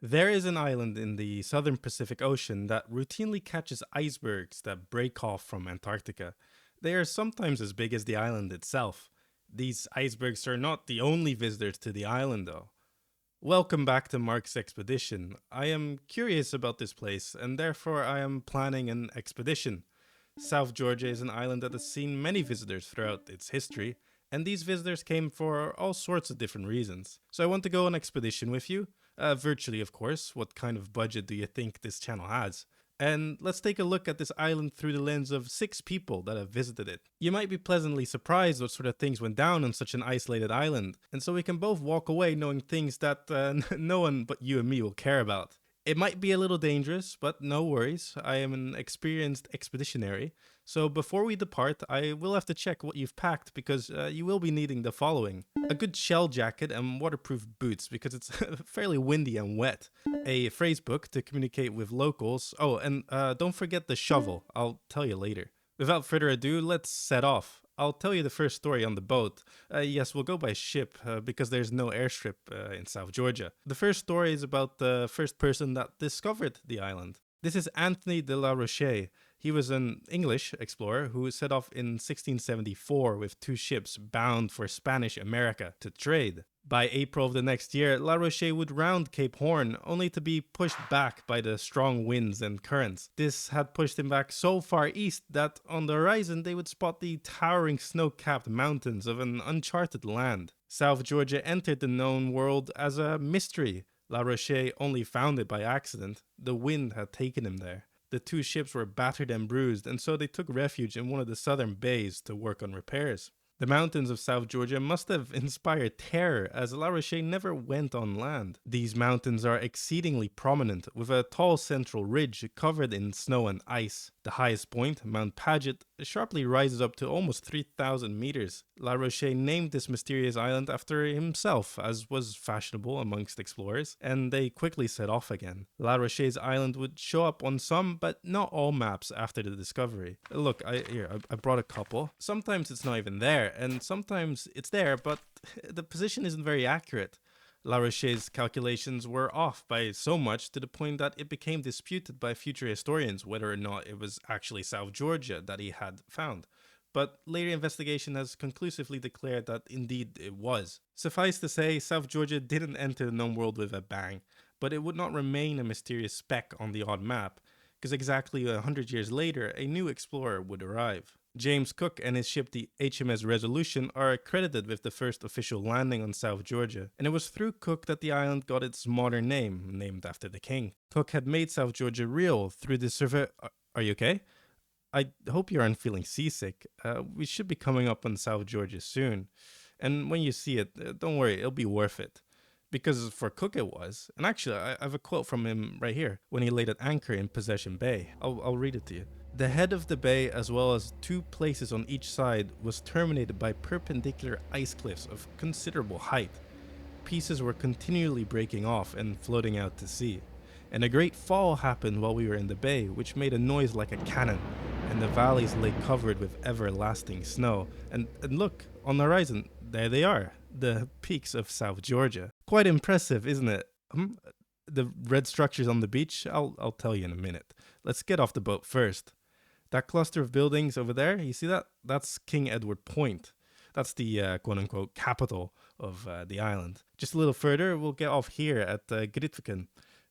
There is an island in the southern Pacific Ocean that routinely catches icebergs that break off from Antarctica. They are sometimes as big as the island itself. These icebergs are not the only visitors to the island, though. Welcome back to Mark's expedition. I am curious about this place, and therefore I am planning an expedition. South Georgia is an island that has seen many visitors throughout its history, and these visitors came for all sorts of different reasons. So I want to go on expedition with you, virtually, of course. What kind of budget do you think this channel has? And let's take a look at this island through the lens of 6 people that have visited it. You might be pleasantly surprised what sort of things went down on such an isolated island, and so we can both walk away knowing things that no one but you and me will care about. It might be a little dangerous, but no worries. I am an experienced expeditionary. So before we depart, I will have to check what you've packed because you will be needing the following: a good shell jacket and waterproof boots because it's fairly windy and wet, a phrase book to communicate with locals. Oh, and don't forget the shovel. I'll tell you later. Without further ado, let's set off. I'll tell you the first story on the boat. Yes, we'll go by ship because there's no airstrip in South Georgia. The first story is about the first person that discovered the island. This is Anthony de la Roche. He was an English explorer who set off in 1674 with 2 ships bound for Spanish America to trade. By April of the next year, La Roche would round Cape Horn, only to be pushed back by the strong winds and currents. This had pushed him back so far east that on the horizon they would spot the towering snow-capped mountains of an uncharted land. South Georgia entered the known world as a mystery. La Roche only found it by accident. The wind had taken him there. The 2 ships were battered and bruised, and so they took refuge in one of the southern bays to work on repairs. The mountains of South Georgia must have inspired terror as La Roche never went on land. These mountains are exceedingly prominent, with a tall central ridge covered in snow and ice. The highest point, Mount Paget, sharply rises up to almost 3,000 meters. La Roche named this mysterious island after himself, as was fashionable amongst explorers, and they quickly set off again. La Roche's island would show up on some, but not all maps after the discovery. Look, I brought a couple. Sometimes it's not even there, and sometimes it's there, but the position isn't very accurate. La Roche's calculations were off by so much to the point that it became disputed by future historians whether or not it was actually South Georgia that he had found. But later investigation has conclusively declared that indeed it was. Suffice to say, South Georgia didn't enter the known world with a bang, but it would not remain a mysterious speck on the odd map, because exactly 100 years later, a new explorer would arrive. James Cook and his ship, the HMS Resolution, are credited with the first official landing on South Georgia, and it was through Cook that the island got its modern name, named after the king. Cook had made South Georgia real through the survey. Are you okay? I hope you aren't feeling seasick. We should be coming up on South Georgia soon, and when you see it, don't worry, it'll be worth it. Because for Cook it was. And actually, I have a quote from him right here when he laid at anchor in Possession Bay. I'll read it to you. The head of the bay, as well as 2 places on each side, was terminated by perpendicular ice cliffs of considerable height. Pieces were continually breaking off and floating out to sea. And a great fall happened while we were in the bay, which made a noise like a cannon, and the valleys lay covered with everlasting snow. And look, on the horizon, there they are, the peaks of South Georgia. Quite impressive, isn't it? The red structures on the beach, I'll tell you in a minute. Let's get off the boat first. That cluster of buildings over there, you see that? That's King Edward Point. That's the quote-unquote capital of the island. Just a little further, we'll get off here at Grytviken,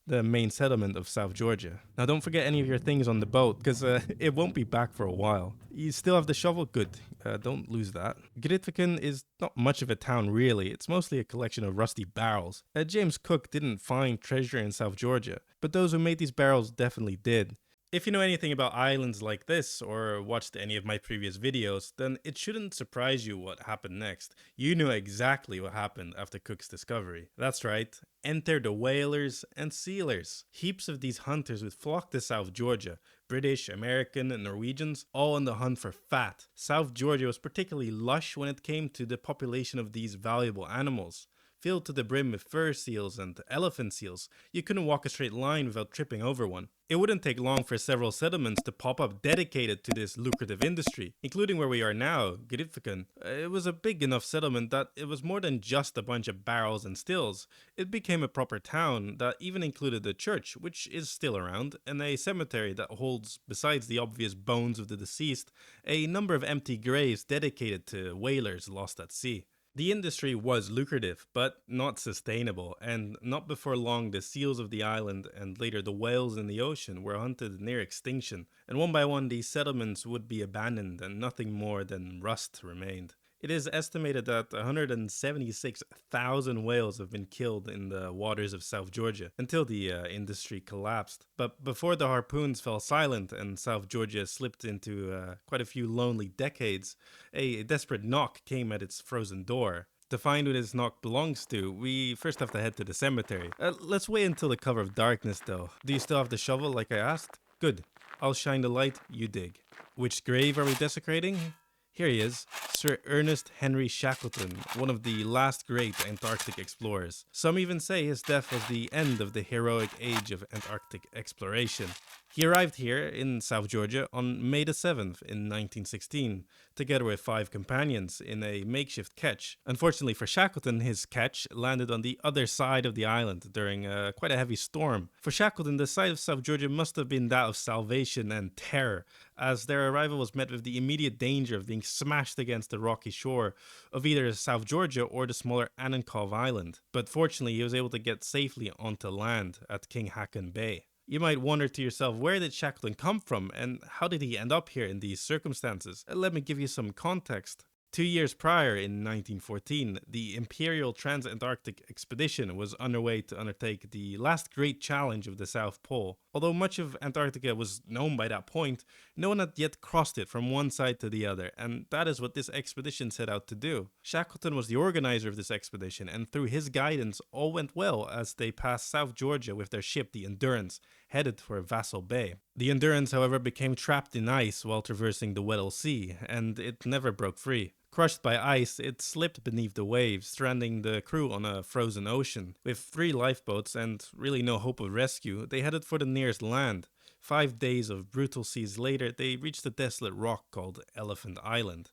the main settlement of South Georgia. Now don't forget any of your things on the boat, because it won't be back for a while. You still have the shovel? Good. Don't lose that. Grytviken is not much of a town really, it's mostly a collection of rusty barrels. James Cook didn't find treasure in South Georgia, but those who made these barrels definitely did. If you know anything about islands like this, or watched any of my previous videos, then it shouldn't surprise you what happened next. You knew exactly what happened after Cook's discovery. That's right, enter the whalers and sealers. Heaps of these hunters would flock to South Georgia. British, American, and Norwegians, all on the hunt for fat. South Georgia was particularly lush when it came to the population of these valuable animals. filled to the brim with fur seals and elephant seals. You couldn't walk a straight line without tripping over one. It wouldn't take long for several settlements to pop up dedicated to this lucrative industry, including where we are now, Grytviken. It was a big enough settlement that it was more than just a bunch of barrels and stills. It became a proper town that even included a church, which is still around, and a cemetery that holds, besides the obvious bones of the deceased, a number of empty graves dedicated to whalers lost at sea. The industry was lucrative, but not sustainable, and not before long the seals of the island and later the whales in the ocean were hunted near extinction, and one by one these settlements would be abandoned and nothing more than rust remained. It is estimated that 176,000 whales have been killed in the waters of South Georgia until the industry collapsed. But before the harpoons fell silent and South Georgia slipped into quite a few lonely decades, a desperate knock came at its frozen door. To find who this knock belongs to, we first have to head to the cemetery. Let's wait until the cover of darkness though. Do you still have the shovel like I asked? Good. I'll shine the light, you dig. Which grave are we desecrating? Here he is, Sir Ernest Henry Shackleton, one of the last great Antarctic explorers. Some even say his death was the end of the heroic age of Antarctic exploration. He arrived here in South Georgia on May the 7th in 1916, together with 5 companions in a makeshift ketch. Unfortunately for Shackleton, his ketch landed on the other side of the island during quite a heavy storm. For Shackleton, the sight of South Georgia must have been that of salvation and terror, as their arrival was met with the immediate danger of being smashed against the rocky shore of either South Georgia or the smaller Anankov Island. But fortunately, he was able to get safely onto land at King Haakon Bay. You might wonder to yourself, where did Shackleton come from and how did he end up here in these circumstances? Let me give you some context. 2 years prior, in 1914, the Imperial Trans-Antarctic expedition was underway to undertake the last great challenge of the South Pole. Although much of Antarctica was known by that point, no one had yet crossed it from one side to the other, and that is what this expedition set out to do. Shackleton was the organizer of this expedition, and through his guidance, all went well as they passed South Georgia with their ship, the Endurance, headed for Vassal Bay. The Endurance, however, became trapped in ice while traversing the Weddell Sea, and it never broke free. Crushed by ice, it slipped beneath the waves, stranding the crew on a frozen ocean. With 3 lifeboats and really no hope of rescue, they headed for the nearest land. 5 days of brutal seas later, they reached a desolate rock called Elephant Island.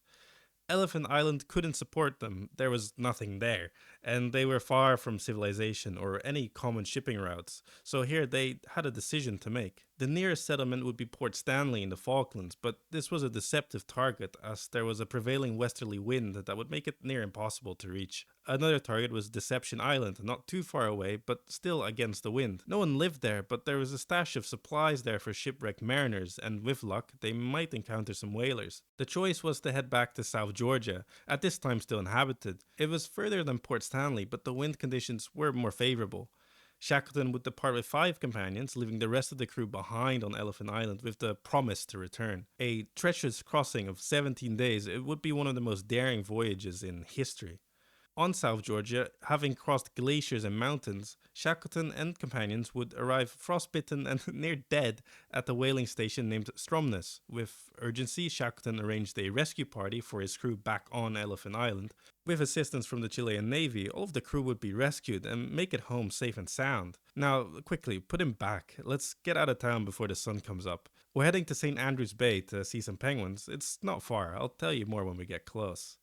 Elephant Island couldn't support them, there was nothing there, and they were far from civilization or any common shipping routes, so here they had a decision to make. The nearest settlement would be Port Stanley in the Falklands, but this was a deceptive target as there was a prevailing westerly wind that would make it near impossible to reach. Another target was Deception Island, not too far away, but still against the wind. No one lived there, but there was a stash of supplies there for shipwrecked mariners, and with luck, they might encounter some whalers. The choice was to head back to South Georgia, at this time still inhabited. It was further than Port Stanley, but the wind conditions were more favorable. Shackleton would depart with 5 companions, leaving the rest of the crew behind on Elephant Island with the promise to return. A treacherous crossing of 17 days, it would be one of the most daring voyages in history. On South Georgia, having crossed glaciers and mountains, Shackleton and companions would arrive frostbitten and near dead at the whaling station named Stromness. With urgency, Shackleton arranged a rescue party for his crew back on Elephant Island. With assistance from the Chilean Navy, all of the crew would be rescued and make it home safe and sound. Now, quickly, put him back. Let's get out of town before the sun comes up. We're heading to St. Andrews Bay to see some penguins. It's not far. I'll tell you more when we get close.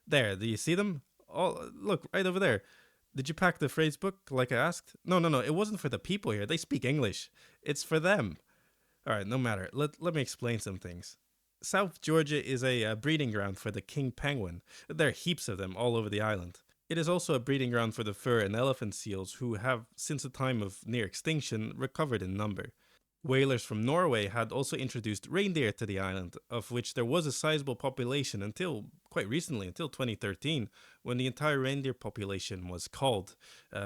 There, do you see them? Oh, look, right over there. Did you pack the phrase book like I asked? No, it wasn't for the people here. They speak English. It's for them. Alright, no matter. Let me explain some things. South Georgia is a breeding ground for the king penguin. There are heaps of them all over the island. It is also a breeding ground for the fur and elephant seals who have, since the time of near extinction, recovered in number. Whalers from Norway had also introduced reindeer to the island, of which there was a sizable population until quite recently, until 2013, when the entire reindeer population was culled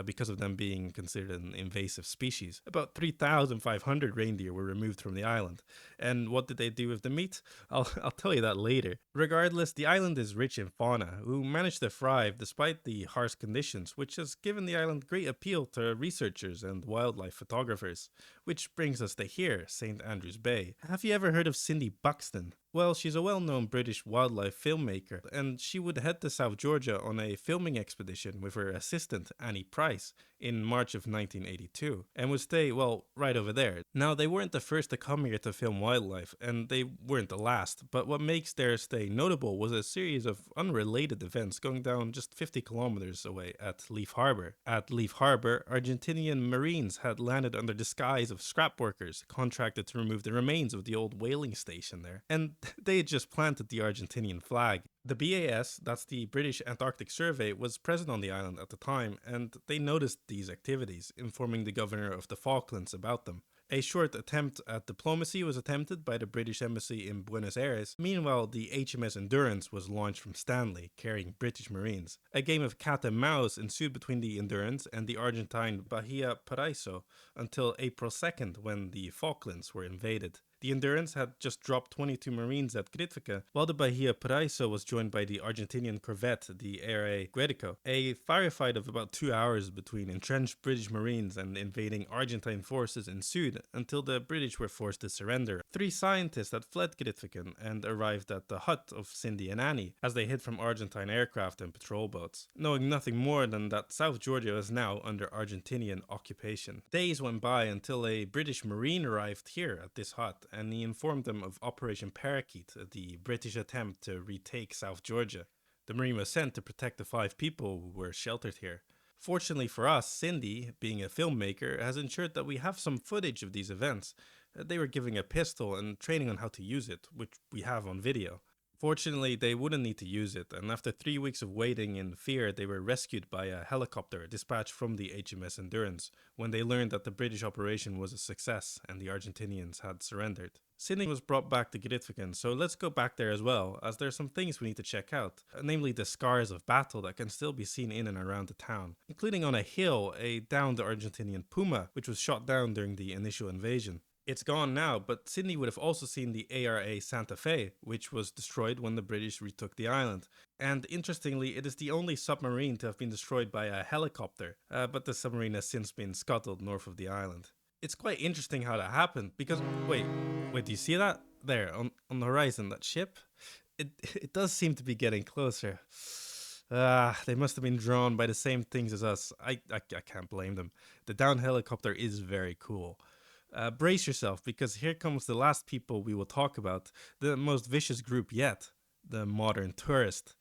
because of them being considered an invasive species. About 3,500 reindeer were removed from the island. And what did they do with the meat? I'll tell you that later. Regardless, the island is rich in fauna, who managed to thrive despite the harsh conditions, which has given the island great appeal to researchers and wildlife photographers. Which brings us to here, St. Andrews Bay. Have you ever heard of Cindy Buxton? Well, she's a well known British wildlife filmmaker, and she would head to South Georgia on a filming expedition with her assistant, Annie Price, in March of 1982, and would stay, well, right over there. Now, they weren't the first to come here to film wildlife, and they weren't the last, but what makes their stay notable was a series of unrelated events going down just 50 kilometers away at Leaf Harbor. At Leaf Harbor, Argentinian Marines had landed under disguise of scrap workers contracted to remove the remains of the old whaling station there, and they had just planted the Argentinian flag. The BAS, that's the British Antarctic Survey, was present on the island at the time, and they noticed these activities, informing the governor of the Falklands about them. A short attempt at diplomacy was attempted by the British Embassy in Buenos Aires. Meanwhile, the HMS Endurance was launched from Stanley, carrying British Marines. A game of cat and mouse ensued between the Endurance and the Argentine Bahia Paraiso until April 2nd, when the Falklands were invaded. The Endurance had just dropped 22 Marines at Grytviken, while the Bahia Paraiso was joined by the Argentinian corvette, the R.A. Guerico. A firefight of about 2 hours between entrenched British Marines and invading Argentine forces ensued until the British were forced to surrender. 3 scientists had fled Grytviken and arrived at the hut of Cindy and Annie as they hid from Argentine aircraft and patrol boats, knowing nothing more than that South Georgia was now under Argentinian occupation. Days went by until a British Marine arrived here at this hut, and he informed them of Operation Parakeet, the British attempt to retake South Georgia. The Marine was sent to protect the 5 people who were sheltered here. Fortunately for us, Cindy, being a filmmaker, has ensured that we have some footage of these events. They were giving a pistol and training on how to use it, which we have on video. Fortunately, they wouldn't need to use it, and after 3 weeks of waiting in fear, they were rescued by a helicopter dispatched from the HMS Endurance when they learned that the British operation was a success and the Argentinians had surrendered. Sydney was brought back to Grytviken, so let's go back there as well, as there are some things we need to check out, namely the scars of battle that can still be seen in and around the town, including on a hill a downed Argentinian puma, which was shot down during the initial invasion. It's gone now, but Sydney would have also seen the ARA Santa Fe, which was destroyed when the British retook the island. And interestingly, it is the only submarine to have been destroyed by a helicopter, but the submarine has since been scuttled north of the island. It's quite interesting how that happened, because, wait, do you see that? There, on the horizon, that ship? It does seem to be getting closer. They must have been drawn by the same things as us. I can't blame them. The downed helicopter is very cool. Brace yourself, because here comes the last people we will talk about, the most vicious group yet, the modern tourist.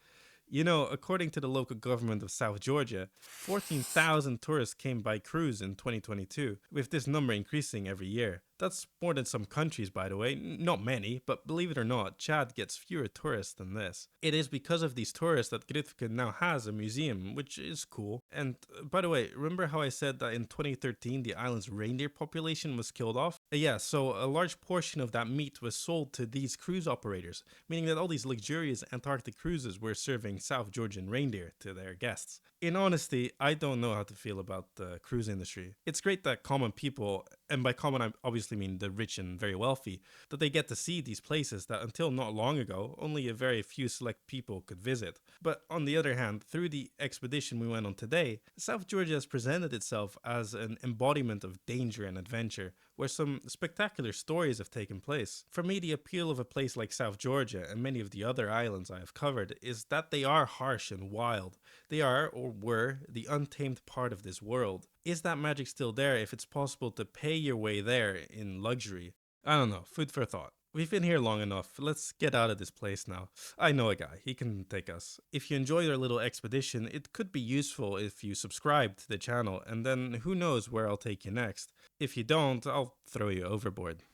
You know, according to the local government of South Georgia, 14,000 tourists came by cruise in 2022, with this number increasing every year. That's more than some countries, by the way. Not many, but believe it or not, Chad gets fewer tourists than this. It is because of these tourists that Grytviken now has a museum, which is cool. And by the way, remember how I said that in 2013 the island's reindeer population was killed off? Yeah, so a large portion of that meat was sold to these cruise operators, meaning that all these luxurious Antarctic cruises were serving South Georgian reindeer to their guests. In honesty, I don't know how to feel about the cruise industry. It's great that common people, and by common I obviously mean the rich and very wealthy, that they get to see these places that until not long ago only a very few select people could visit. But on the other hand, through the expedition we went on today, South Georgia has presented itself as an embodiment of danger and adventure, where some spectacular stories have taken place. For me, the appeal of a place like South Georgia and many of the other islands I have covered is that they are harsh and wild. They are, or were, the untamed part of this world. Is that magic still there if it's possible to pay your way there in luxury? I don't know, food for thought. We've been here long enough, let's get out of this place now. I know a guy, he can take us. If you enjoyed our little expedition, it could be useful if you subscribe to the channel, and then who knows where I'll take you next. If you don't, I'll throw you overboard.